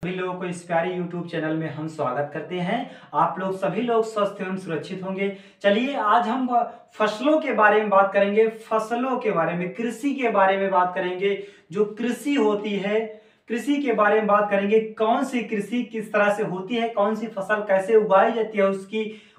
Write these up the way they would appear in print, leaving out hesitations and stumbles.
सभी लोगों को इस प्यारे YouTube चैनल में हम स्वागत करते हैं। आप लोग सभी लोग स्वस्थ एवं सुरक्षित होंगे। चलिए आज हम फसलों के बारे में बात करेंगे, फसलों के बारे में, कृषि के बारे में बात करेंगे। जो कृषि होती है, कृषि के बारे में बात करेंगे। कौन सी कृषि किस तरह से होती है, कौन सी फसल कैसे उगाई जाती है,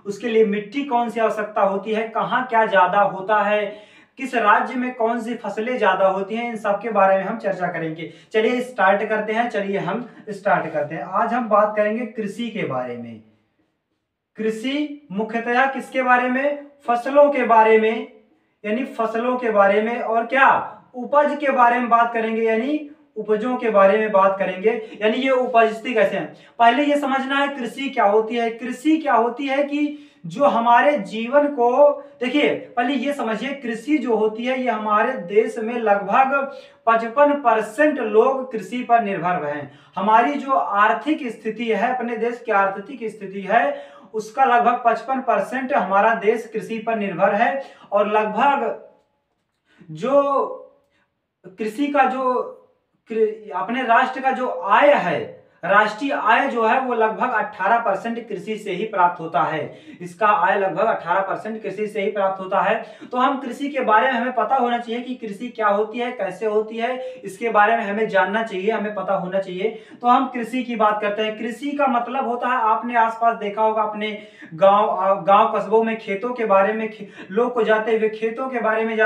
उसके लिए मिट्टी कौन सी आवश्यकता होती है, कहाँ क्या ज्यादा होता है, किस राज्य में कौन सी फसलें ज्यादा होती हैं, इन सब के बारे में हम चर्चा करेंगे। चलिए स्टार्ट करते हैं। आज हम बात करेंगे कृषि के बारे में। कृषि मुख्यतः किसके बारे में? फसलों के बारे में, यानी फसलों के बारे में, और क्या उपज के बारे में बात करेंगे, यानी उपजों के बारे में बात करेंगे। यानी ये उपजती कैसे हैं, पहले ये समझना है कृषि क्या होती है। कृषि क्या होती है कि जो हमारे जीवन को, देखिए पहले ये समझिए, कृषि जो होती है ये हमारे देश में लगभग 55% लोग कृषि पर निर्भर हैं। हमारी जो आर्थिक स्थिति है, अपने देश की आर्थिक स्थिति है, उसका लगभग 55% हमारा देश कृषि पर निर्भर है। और लगभग जो कृषि का जो अपने राष्ट्र का जो आय है, राष्ट्रीय आय जो है वो लगभग 18% कृषि से ही प्राप्त होता है। इसका आय लगभग 18% कृषि से ही प्राप्त होता है। तो हम कृषि के बारे में हमें पता होना चाहिए कि कृषि क्या होती है, कैसे होती है, इसके बारे में हमें जानना चाहिए, हमें पता होना चाहिए। तो हम कृषि की बात करते हैं। कृषि का मतलब होता है, आपने आसपास देखा होगा अपने गांव कस्बों में खेतों के बारे में, लोग को जाते हुए खेतों के बारे में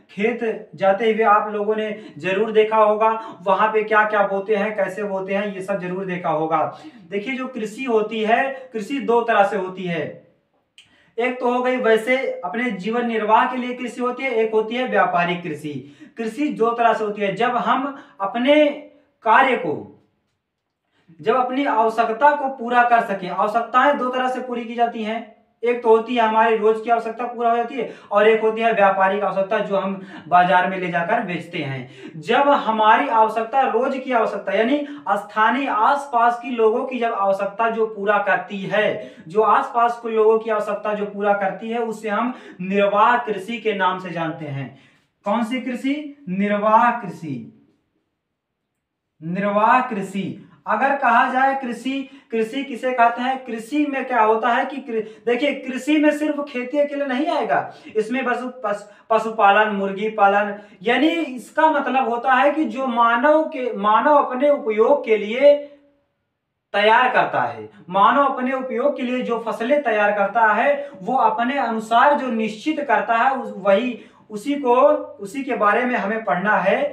खेत जाते हुए आप लोगों ने जरूर देखा होगा। वहां पे क्या क्या बोते हैं, कैसे बोते हैं, ये सब जरूर देखा होगा। देखिए जो कृषि होती है, कृषि दो तरह से होती है। एक तो हो गई वैसे अपने जीवन निर्वाह के लिए कृषि होती है, एक होती है व्यापारिक कृषि। कृषि दो तरह से होती है। जब हम अपने कार्य को, जब अपनी आवश्यकता को पूरा कर सके, आवश्यकताएं दो तरह से पूरी की जाती हैं। एक तो होती है हमारी रोज की आवश्यकता पूरा हो जाती है, और एक होती है व्यापारिक आवश्यकता जो हम बाजार में ले जाकर बेचते हैं। जब हमारी आवश्यकता, रोज की आवश्यकता यानी स्थानीय आसपास की लोगों की जब आवश्यकता जो पूरा करती है, जो आसपास के लोगों की आवश्यकता जो पूरा करती है, उसे हम निर्वाह कृषि के नाम से जानते हैं। कौन सी कृषि? निर्वाह कृषि। निर्वाह कृषि अगर कहा जाए, कृषि किसे कहते हैं? कृषि में क्या होता है कि देखिए कृषि में सिर्फ खेती के लिए नहीं आएगा, इसमें पशुपालन, मुर्गी पालन, यानी इसका मतलब होता है कि जो मानव अपने उपयोग के लिए तैयार करता है, मानव अपने उपयोग के लिए जो फसलें तैयार करता है, वो अपने अनुसार जो निश्चित करता है, उसी के बारे में हमें पढ़ना है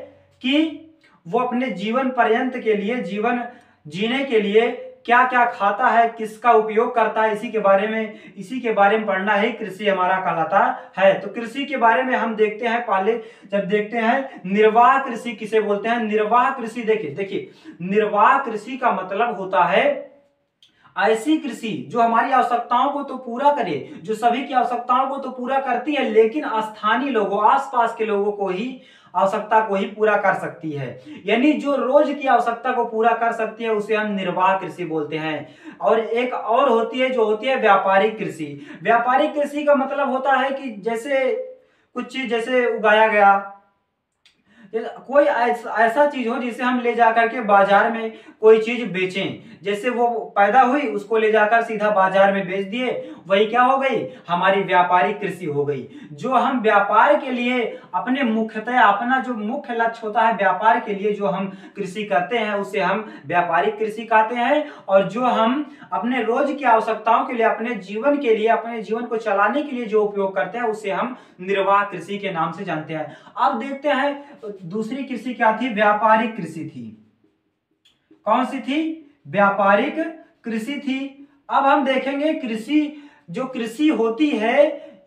कि वो अपने जीवन पर्यंत के लिए, जीवन जीने के लिए क्या क्या खाता है, किसका उपयोग करता है, इसी के बारे में पढ़ना ही कृषि हमारा कहलाता है। तो कृषि के बारे में हम देखते हैं। पहले जब देखते हैं निर्वाह कृषि किसे बोलते हैं। निर्वाह कृषि देखिए निर्वाह कृषि का मतलब होता है ऐसी कृषि जो हमारी आवश्यकताओं को तो पूरा करे, जो सभी की आवश्यकताओं को तो पूरा करती है, लेकिन स्थानीय लोगों, आसपास के लोगों को ही आवश्यकता को ही पूरा कर सकती है। यानी जो रोज की आवश्यकता को पूरा कर सकती है, उसे हम निर्वाह कृषि बोलते हैं। और एक और होती है जो होती है व्यापारिक कृषि। व्यापारिक कृषि का मतलब होता है कि जैसे कुछ चीज जैसे उगाया गया, कोई ऐसा चीज हो जिसे हम ले जाकर के बाजार में कोई चीज बेचें। जैसे वो पैदा हुई, उसको ले जाकर सीधा बाजार में बेच दिए, वही क्या हो गई? हमारी व्यापारिक कृषि हो गई। जो हम व्यापार के लिए अपने मुख्यतः, अपना जो मुख्य लक्ष्य होता है व्यापार के लिए जो हम कृषि करते हैं, उसे हम व्यापारिक कृषि कहते हैं। और जो हम अपने रोज की आवश्यकताओं के लिए, अपने जीवन के लिए, अपने जीवन को चलाने के लिए जो उपयोग करते हैं, उसे हम निर्वाह कृषि के नाम से जानते हैं। अब देखते हैं दूसरी कृषि क्या थी? व्यापारिक कृषि थी। कौन सी थी? व्यापारिक कृषि थी। अब हम देखेंगे जो कृषि होती है,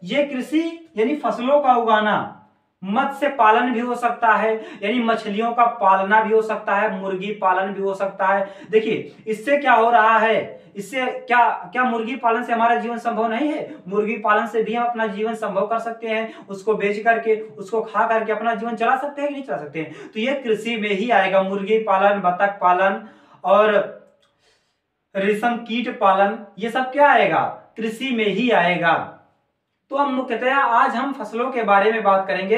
ये कृषि यानी फसलों का उगाना, मत्स्य पालन भी हो सकता है, यानी मछलियों का पालना भी हो सकता है, मुर्गी पालन भी हो सकता है। देखिए इससे क्या हो रहा है, इससे क्या मुर्गी पालन से हमारा जीवन संभव नहीं है? मुर्गी पालन से भी हम अपना जीवन संभव कर सकते हैं, उसको बेच करके, उसको खा करके अपना जीवन चला सकते हैं कि नहीं चला सकते हैं? तो ये कृषि में ही आएगा। मुर्गी पालन, बतख पालन और रेशम कीट पालन, ये सब क्या आएगा? कृषि में ही आएगा। तो हम मुख्यतः आज हम फसलों के बारे में बात करेंगे।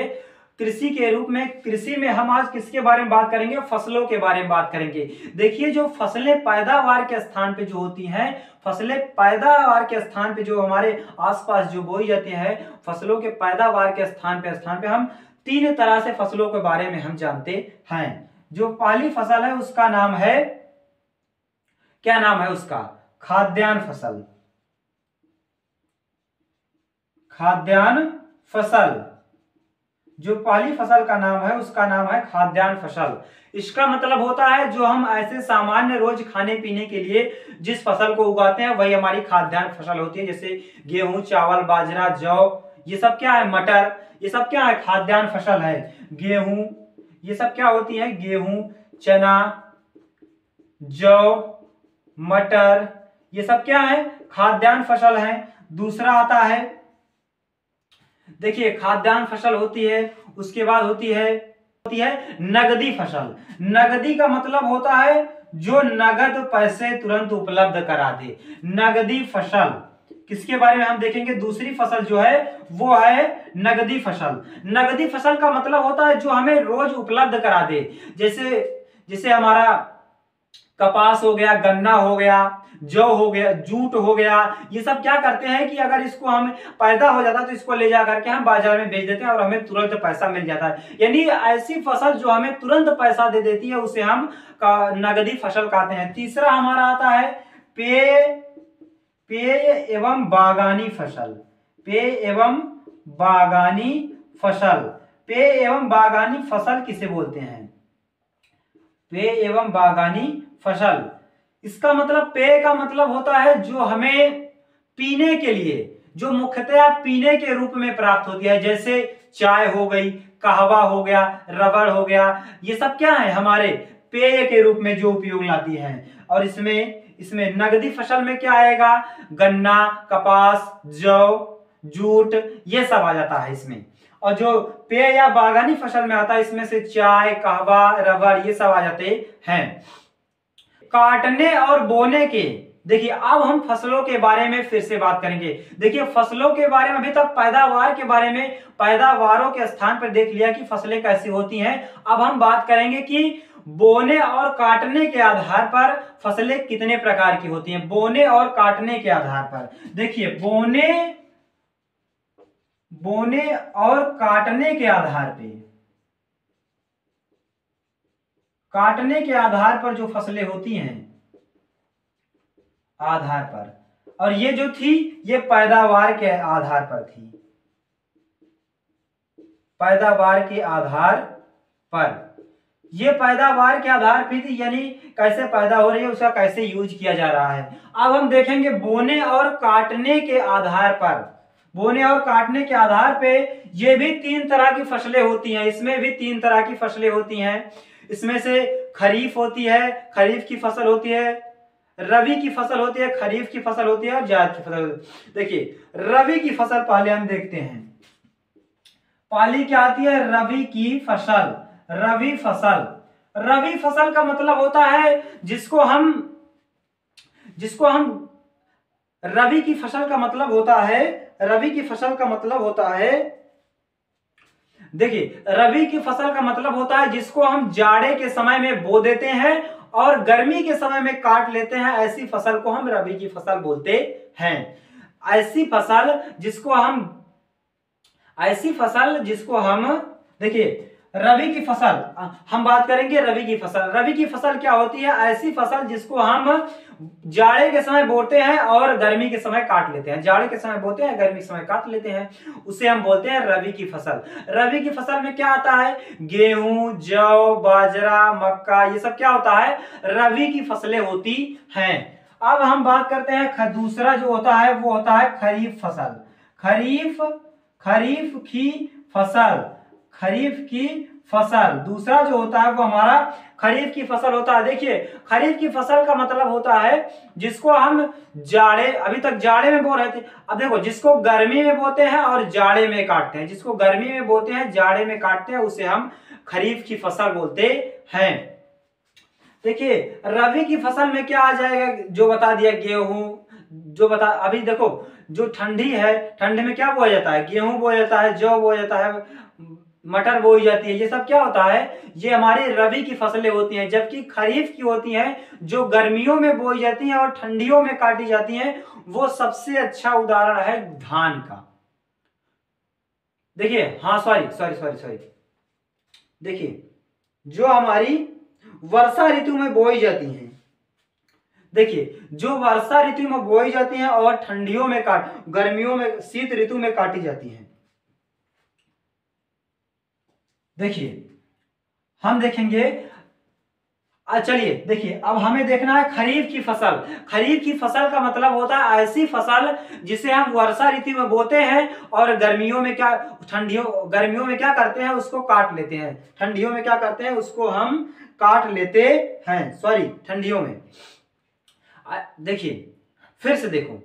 कृषि के रूप में, कृषि में हम आज किसके बारे में बात करेंगे? फसलों के बारे में बात करेंगे। देखिए जो फसलें पैदावार के स्थान पे जो होती हैं, फसलें पैदावार के स्थान पे जो हमारे आसपास जो बोई जाती है, फसलों के पैदावार के स्थान पे हम 3 तरह से फसलों के बारे में हम जानते हैं। जो पहली फसल है उसका नाम है, क्या नाम है उसका? खाद्यान्न फसल। खाद्यान्न फसल, जो पहली फसल का नाम है उसका नाम है खाद्यान्न फसल। इसका मतलब होता है जो हम ऐसे सामान्य रोज खाने पीने के लिए जिस फसल को उगाते हैं वही हमारी खाद्यान्न फसल होती है। जैसे गेहूं, चावल, बाजरा, जौ, ये सब क्या है? मटर, ये सब क्या है? खाद्यान्न फसल है। गेहूं, ये सब क्या होती है? गेहूं, चना, जौ, मटर, ये सब क्या है? खाद्यान्न फसल है। दूसरा आता है, देखिए खाद्यान्न फसल होती है, उसके बाद होती है नगदी फसल। नगदी का मतलब होता है जो नगद पैसे तुरंत उपलब्ध करा दे। नगदी फसल किसके बारे में हम देखेंगे? दूसरी फसल जो है वो है नगदी फसल। नगदी फसल का मतलब होता है जो हमें रोज उपलब्ध करा दे। जैसे हमारा कपास हो गया, गन्ना हो गया, जौ हो गया, जूट हो गया, ये सब क्या करते हैं कि अगर इसको हम पैदा हो जाता है तो इसको ले जा करके हम बाजार में बेच देते हैं और हमें तुरंत पैसा मिल जाता है। यानी ऐसी फसल जो हमें तुरंत पैसा दे देती है उसे हम नगदी फसल कहते हैं। तीसरा हमारा आता है पेय एवं बागानी फसल। पेय एवं बागानी फसल। पेय एवं बागानी फसल किसे बोलते हैं? पेय एवं बागानी फसल, इसका मतलब पेय का मतलब होता है जो हमें पीने के लिए, जो मुख्यतः पीने के रूप में प्राप्त होती है। जैसे चाय हो गई, कहवा हो गया, रबड़ हो गया, ये सब क्या है? हमारे पेय के रूप में जो उपयोग लाती है। और इसमें नगदी फसल में क्या आएगा? गन्ना, कपास, जौ, जूट, ये सब आ जाता है इसमें। और जो पेय या बागानी फसल में आता है इसमें से चाय, कहवा, रबड़, ये सब आ जाते हैं। काटने और बोने के, देखिए अब हम फसलों के बारे में फिर से बात करेंगे। देखिए फसलों के बारे में अभी तक पैदावार के बारे में, पैदावारों के स्थान पर देख लिया कि फसलें कैसी होती हैं। अब हम बात करेंगे कि बोने और काटने के आधार पर फसलें कितने प्रकार की होती हैं। बोने और काटने के आधार पर देखिए, बोने और काटने के आधार पे, काटने के आधार पर जो फसलें होती हैं आधार पर, और ये जो थी ये पैदावार के आधार पर थी। पैदावार के आधार पर, ये पैदावार के आधार पर थी, यानी कैसे पैदा हो रही है उसका कैसे यूज किया जा रहा है। अब हम देखेंगे बोने और काटने के आधार पर, बोने और काटने के आधार पे ये भी 3 तरह की फसलें होती हैं। इसमें भी 3 तरह की फसलें होती हैं। इसमें से खरीफ होती है, खरीफ की फसल होती है, रबी की फसल होती है, खरीफ की फसल होती है और जायद की फसल होती है। देखिए रबी की फसल पहले हम देखते हैं। पहली क्या आती है? रबी की फसल। रबी फसल, रबी फसल का मतलब होता है जिसको हम रबी की फसल का मतलब होता है, रबी की फसल का मतलब होता है, देखिए रबी की फसल का मतलब होता है जिसको हम जाड़े के समय में बो देते हैं और गर्मी के समय में काट लेते हैं। ऐसी फसल को हम रबी की फसल बोलते हैं। ऐसी फसल जिसको हम देखिए रबी की फसल, हम बात करेंगे रबी की फसल। रबी की फसल क्या होती है? ऐसी फसल जिसको हम जाड़े के समय बोते हैं और गर्मी के समय काट लेते हैं। जाड़े के समय बोते हैं, गर्मी के समय काट लेते हैं, उसे हम बोलते हैं रबी की फसल। रबी की फसल में क्या आता है? गेहूं, जौ, बाजरा, मक्का, ये सब क्या होता है? रबी की फसलें होती हैं। अब हम बात करते हैं दूसरा जो होता है वो होता है खरीफ फसल। खरीफ की फसल, खरीफ की फसल दूसरा जो होता है वो हमारा खरीफ की फसल होता है। देखिए खरीफ की फसल का मतलब होता है जिसको हम अभी तक जाड़े में बो रहे थे, अब देखो जिसको गर्मी में बोते हैं और जाड़े में काटते हैं, जिसको गर्मी में बोते हैं जाड़े में काटते हैं, उसे हम खरीफ की फसल बोलते हैं। देखिए रबी की फसल में क्या आ जाएगा? जो बता दिया गेहूं, अभी देखो जो ठंडी है, ठंडी में क्या बोया जाता है? गेहूं बोया जाता है, जौ बोया जाता है, मटर बोई जाती है, ये सब क्या होता है, ये हमारी रबी की फसलें होती हैं। जबकि खरीफ की होती हैं जो गर्मियों में बोई जाती हैं और ठंडियों में काटी जाती हैं। वो सबसे अच्छा उदाहरण है धान का। देखिए, हाँ सॉरी सॉरी सॉरी सॉरी, देखिए जो हमारी वर्षा ऋतु में बोई जाती हैं, देखिए जो वर्षा ऋतु में बोई जाती हैं और ठंडियों में गर्मियों में शीत ऋतु में काटी जाती हैं। देखिए हम देखेंगे, चलिए देखिए अब हमें देखना है खरीफ की फसल। खरीफ की फसल का मतलब होता है ऐसी फसल जिसे हम वर्षा ऋतु में बोते हैं और गर्मियों में गर्मियों में क्या करते हैं, उसको काट लेते हैं। ठंडियों में क्या करते हैं, उसको हम काट लेते हैं, सॉरी ठंडियों में। देखिए फिर से देखो,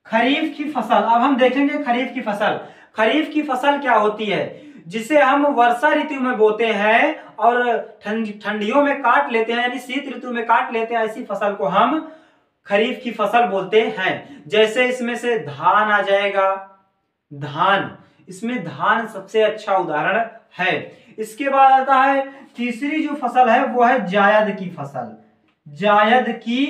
खरीफ की फसल, अब हम देखेंगे खरीफ की फसल। खरीफ की फसल क्या होती है, जिसे हम वर्षा ऋतु में बोते हैं और ठंडियों में काट लेते हैं, यानी शीत ऋतु में काट लेते हैं। ऐसी फसल को हम खरीफ की फसल बोलते हैं। जैसे इसमें से धान आ जाएगा, धान, इसमें धान सबसे अच्छा उदाहरण है। इसके बाद आता है तीसरी जो फसल है वो है जायद की फसल। जायद की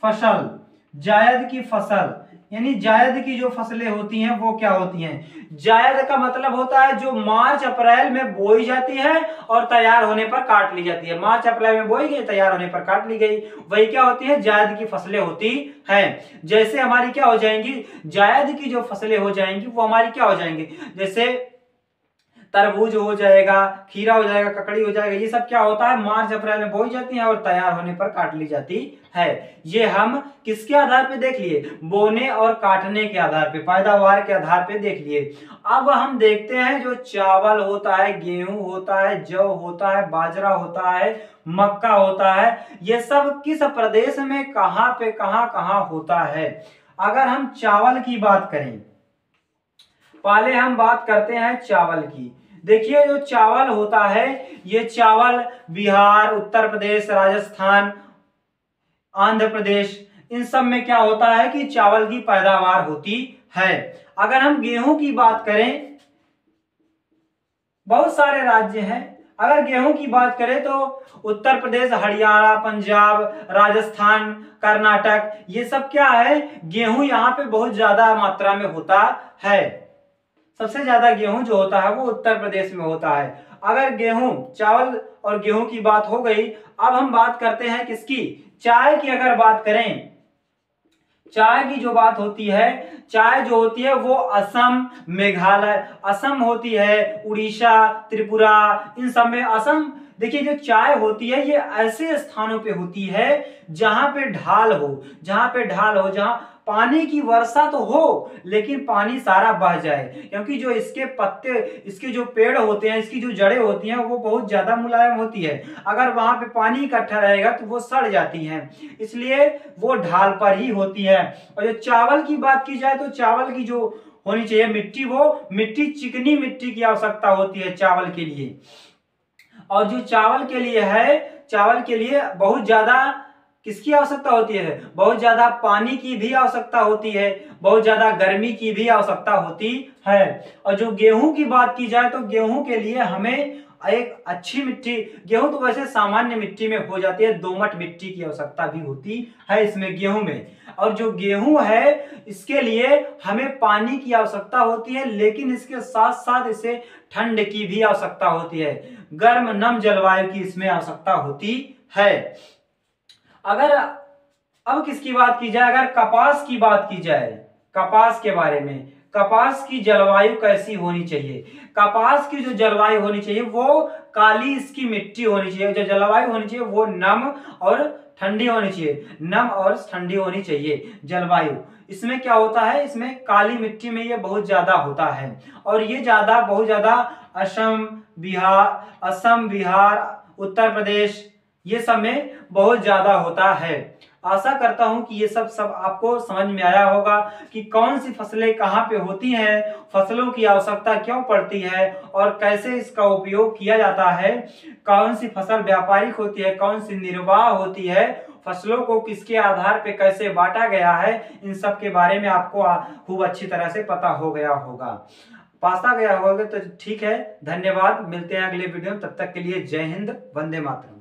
फसल, जायद की फसल यानी जायद की जो फसलें होती हैं वो क्या होती हैं, जायद का मतलब होता है जो मार्च अप्रैल में बोई जाती है और तैयार होने पर काट ली जाती है। मार्च अप्रैल में बोई गई, तैयार होने पर काट ली गई, वही क्या होती है, जायद की फसलें होती हैं। जैसे हमारी क्या हो जाएंगी, जायद की जो फसलें हो जाएंगी वो हमारी क्या हो जाएंगी, जैसे तरबूज हो जाएगा, खीरा हो जाएगा, ककड़ी हो जाएगा। ये सब क्या होता है, मार्च अप्रैल में बोई जाती है और तैयार होने पर काट ली जाती है। ये हम किसके आधार पे देख लिए, बोने और काटने के आधार पे, पैदावार के आधार पे देख लिए। अब हम देखते हैं जो चावल होता है, गेहूं होता है, जौ होता है, बाजरा होता है, मक्का होता है, ये सब किस प्रदेश में कहां पे कहां होता है। अगर हम चावल की बात करें, पहले हम बात करते हैं चावल की। देखिए जो चावल होता है, ये चावल बिहार, उत्तर प्रदेश, राजस्थान, आंध्र प्रदेश, इन सब में क्या होता है कि चावल की पैदावार होती है। अगर हम गेहूं की बात करें, बहुत सारे राज्य हैं। अगर गेहूं की बात करें तो उत्तर प्रदेश, हरियाणा, पंजाब, राजस्थान, कर्नाटक, ये सब क्या है, गेहूं यहाँ पे बहुत ज्यादा मात्रा में होता है। सबसे ज्यादा गेहूं जो होता है वो उत्तर प्रदेश में होता है। अगर गेहूं, चावल और गेहूं की बात हो गई, अब हम बात करते हैं किसकी, चाय की। अगर बात करें चाय की, जो बात होती है, चाय जो होती है वो असम, मेघालय, असम होती है, उड़ीसा, त्रिपुरा, इन सब में असम। देखिए जो चाय होती है ये ऐसे स्थानों पे होती है जहां पे ढाल हो, जहां पानी की वर्षा तो हो लेकिन पानी सारा बह जाए, क्योंकि जो इसके पत्ते, इसके जो पेड़ होते हैं, इसकी जो जड़ें होती हैं वो बहुत ज्यादा मुलायम होती है। अगर वहां पे पानी इकट्ठा रहेगा तो वो सड़ जाती हैं, इसलिए वो ढाल पर ही होती है। और जो चावल की बात की जाए तो चावल की जो होनी चाहिए मिट्टी, वो मिट्टी चिकनी मिट्टी की आवश्यकता होती है चावल के लिए। और जो चावल के लिए है, चावल के लिए बहुत ज्यादा किसकी आवश्यकता होती है, बहुत ज्यादा पानी की भी आवश्यकता होती है, बहुत ज्यादा गर्मी की भी आवश्यकता होती है। और जो गेहूं की बात की जाए तो गेहूं के लिए हमें एक अच्छी मिट्टी, गेहूं तो वैसे सामान्य मिट्टी में हो जाती है, दोमट मिट्टी की आवश्यकता भी होती है इसमें, गेहूं में। और जो गेहूं है इसके लिए हमें पानी की आवश्यकता होती है, लेकिन इसके साथ साथ इसे ठंड की भी आवश्यकता होती है, गर्म नम जलवायु की इसमें आवश्यकता होती है। अगर अब किसकी बात की जाए, अगर कपास की बात की जाए, कपास के बारे में, कपास की जलवायु कैसी होनी चाहिए, कपास की जो जलवायु होनी चाहिए वो काली इसकी मिट्टी होनी चाहिए, जो जलवायु होनी चाहिए वो नम और ठंडी होनी चाहिए, नम और ठंडी होनी चाहिए जलवायु। इसमें क्या होता है, इसमें काली मिट्टी में ये बहुत ज्यादा होता है, और ये ज्यादा, बहुत ज्यादा असम, बिहार, उत्तर प्रदेश, ये सब में बहुत ज्यादा होता है। आशा करता हूं कि ये सब आपको समझ में आया होगा कि कौन सी फसलें कहाँ पे होती हैं, फसलों की आवश्यकता क्यों पड़ती है और कैसे इसका उपयोग किया जाता है, कौन सी फसल व्यापारिक होती है, कौन सी निर्वाह होती है, फसलों को किसके आधार पे कैसे बांटा गया है, इन सब के बारे में आपको खूब अच्छी तरह से पता हो गया होगा। पास आ गया होगा तो ठीक है। धन्यवाद, मिलते हैं अगले वीडियो में, तब तक के लिए जय हिंद, वंदे मातरम।